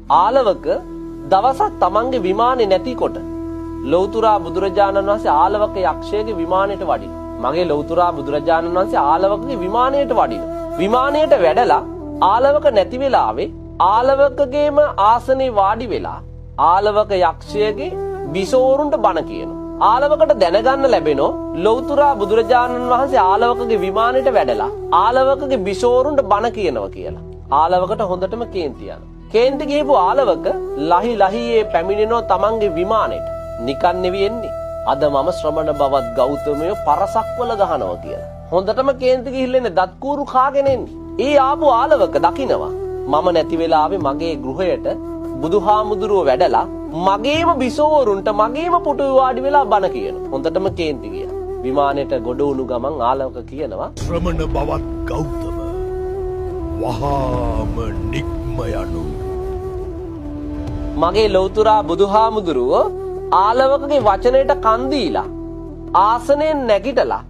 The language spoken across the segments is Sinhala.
ආලවක දවසක් තමන්ගේ විමානේ නැතිකොට ලෞතුරා බුදුරජාණන් වහන්සේ ආලවක යක්ෂයාගේ විමානයට වඩිනවා. මගේ ලෞතුරා බුදුරජාණන් වහන්සේ ආලවකගේ විමානයට වඩිනවා. විමානයට වැඩලා ආලවක නැති වෙලාවේ ආලවකගේම ආසනේ වාඩි වෙලා ආලවක යක්ෂයාගේ බිසෝරුන්ට බණ කියනවා. ආලවකට දැනගන්න ලැබෙනෝ ලෞතුරා බුදුරජාණන් වහන්සේ ආලවකගේ විමානයට වැඩලා ආලවකගේ බිසෝරුන්ට බණ කියනවා කියලා. ආලවකට හොඳටම කේන්ති යනවා. කේන්ති ගිහපු ආලවක ලහි ලහියේ පැමිණෙනෝ තමන්ගේ විමානෙට. නිකන් නෙවෙයි එන්නේ. අද මම ශ්‍රමණ බවත් ගෞතමයෝ පරසක්වල ගහනවා කියලා. හොඳටම කේන්ති ගිහිල්ලා දත් කූරු කාගෙන එන්නේ. ඒ ආපු ආලවක දකිනවා මම නැති වෙලාවේ මගේ ගෘහයට බුදුහාමුදුරුව වැඩලා මගේම බිසෝවරුන්ට මගේම පුටුවේ වාඩි වෙලා බණ කියනවා. හොඳටම කේන්ති ගියා. විමානෙට ගොඩ වුණු ගමන් ආලවක කියනවා ශ්‍රමණ බවත් ගෞතම වහාම නික්ම යනු. මගේ ලෞතුරා බුදුහාමුදුරුව ආලවකගේ වචනයට කන් දීලා ආසනයෙන් නැගිටලා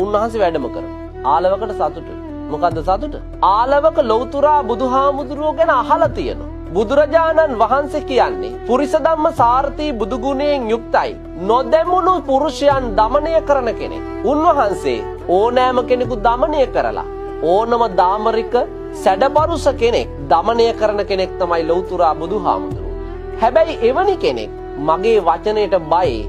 උන්වහන්සේ වැඩම කරනවා. ආලවකට සතුටුයි. මොකද්ද සතුට? ආලවක ලෞතුරා බුදුහාමුදුරුව ගැන අහලා තියෙනවා. බුදුරජාණන් වහන්සේ කියන්නේ පුරිස ධම්ම සාරථී බුදු ගුණයෙන් යුක්තයි නොදැමුණු පුරුෂයන් দমনය කරන කෙනෙක්. උන්වහන්සේ ඕනෑම කෙනෙකු দমনය කරලා ඕනම දාමරික සැඩපරුස කෙනෙක් দমনය කරන කෙනෙක් තමයි ලෞතුරා බුදුහාමුදුරුව. හැබැයි එවැනි කෙනෙක් මගේ වචනයට බයි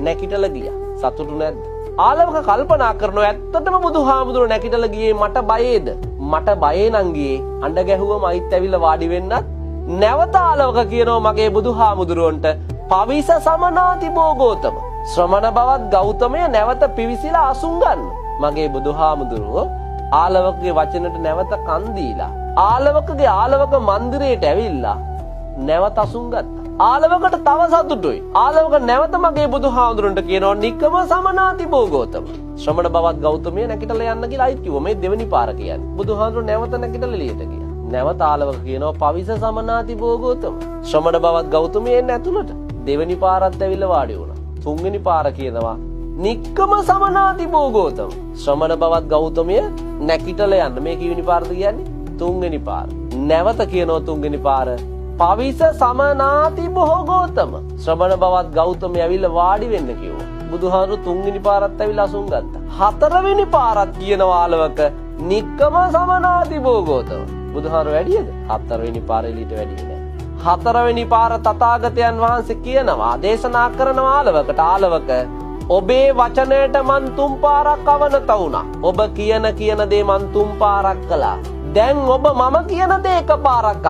නැකිටලා ගියා. සතුටු නැද්ද? ආලවක කල්පනා කරනවා ඇත්තටම බුදුහාමුදුරුව නැකිටලා ගියේ මට බයේද? මට බයේ නම් ගියේ අඬ ගැහුවම අයිත් ඇවිල්ලා වාඩි වෙන්නත්. නැවත ආලවක කියනවා මගේ බුදුහාමුදුරුවන්ට පවිස සමනාති බෝගෝතම ශ්‍රමණ බවත් ගෞතමය නැවත පිවිසිලා අසුන් ගන්න. මගේ බුදුහාමුදුරුව ආලවකගේ වචනට නැවත කන් දීලා ආලවකගේ ආලවක මන්දිරයට ඇවිල්ලා නැවත අසුන් ගත්තා. ආලවකට තව සතුටුයි. ආලවක නැවත මගේ බුදුහාමුදුරන්ට කියනවා නික්කම සමනාති බෝගෝතම ශ්‍රමණ බවත් ගෞතමය නැගිටලා යන්න කියලා අයිත් කිව්වා. මේ දෙවෙනි පාර කියන්නේ. බුදුහාමුදුර නැවත නැගිටලා එළියට ගියා. නැවත ආලවක කියනවා පවිස සමනාති බෝගෝතම ශ්‍රමණ බවත් ගෞතමය එන්න ඇතුළට. දෙවෙනි පාරත් ඇවිල්ලා වාඩි වුණා. තුන්වෙනි පාර කියනවා නික්කම සමනාති බෝගෝතම ශ්‍රමණ බවත් ගෞතමය නැගිටලා යන්න. මේ කීවෙනි පාරද කියන්නේ? තුන්වෙනි පාර. නැවත කියනවා තුන්වෙනි පාර පවිස සමනාති බෝගෝතම ශ්‍රමණ බවත් ගෞතමය ඇවිල්ලා වාඩි වෙන්න කිව්වා. බුදුහාමුදුරු තුන්වෙනි පාරත් ඇවිල්ලා අසුන් ගත්තා. හතරවෙනි පාරත් කියනවා ආලවක නික්කම සමනාති බෝගෝතම. බුදුහාමුදුරු වැඩියද? හතරවෙනි පාර එළියට වැඩියේ නැහැ. හතරවෙනි පාර තථාගතයන් වහන්සේ කියනවා දේශනා කරනවා ආලවකට ආලවක ඔබේ වචනයට මන් තුන් පාරක් අවනත වුණා. ඔබ කියන දේ මන් තුන් පාරක් කළා. දැන් ඔබ මම කියන දේ එක පාරක්